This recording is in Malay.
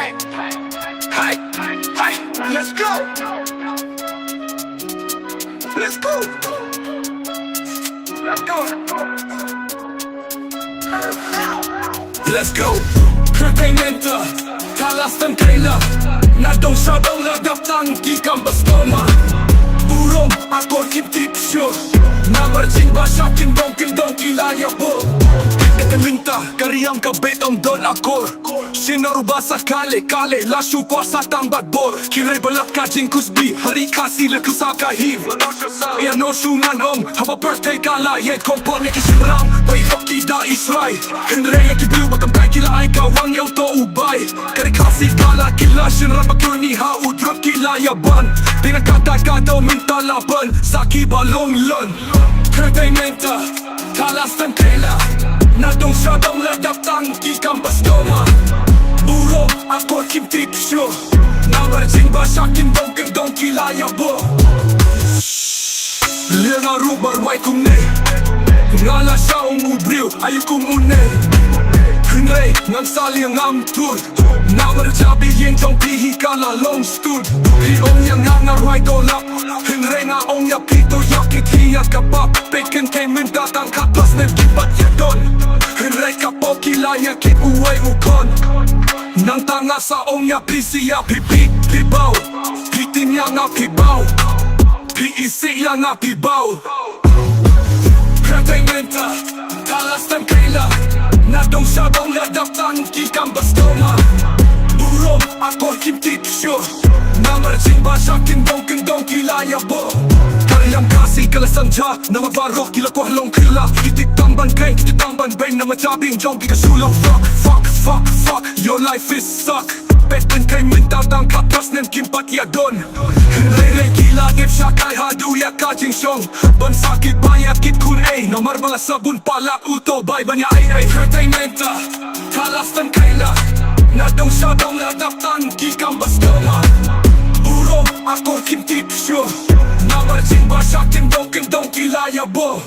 Hey, let's go. Let's go. Let's go. Let's go. Pyrthei kalastan kaila nadong sabang ladaptang kikam bastoma burung akor kitip sure namarjing basyakin dong kilaya bo minta karyang kabit ang don akor sinaruba sa kale lasu kuasa tambat bor kiray balak kajing kusbi hari kasi lekusap kahiv ya no sunan om hava Pyrthei kala yet kompon ikisimram bai fakki da israi henrei kibiu batam kai kila ay kawang yaw to ubay kari kasi kala kila sinrapa kurni ha udrak kila yaban dengan kata-kata minta laban saki balong lon Pyrthei menta kalastan kaila nadong sabang ladaptang kikam bastoma burung akor kitip sure namarjing basyakin dong kilaya bo Lena rubar wai kumne ngala siya umubriw ayu kumune Henrei ngang sali ngam tur namarjabi yin dong pihi kala long stud Hiong yang ngarwai dolap Henrei nga ong ya pito yakit hiya kapap Bacon kay mendatang kapas nagkipat yadon Henrei kapo kilaya kit uway ukon nang tanga sa ong ya pisiya pibaw pitin ya nga pibaw piisi ya nga pibaw Pyrthei menta kalastan kaila nadong sabang ladaptang kikam bastoma burung akor kitip sure namarjing basyakin dong kilaya bo karyang kasi kalasan ja na mabarok kila kuhalong kila kitik tamban kay kitik tamban bay na majabing jong kikasulong fuck your life is suck Betten kay mintatang katas nen kimpat yadon Henrei kila if siya kay haduya kajing siyong bansakit bayakit kun ay nomar mga sabun pala uto bay banya ay Pyrthei menta kalastan kaila nadong sabang ladaptan kikam bastoma burung akor kitip sure namarjing basyakin dong kilaya bo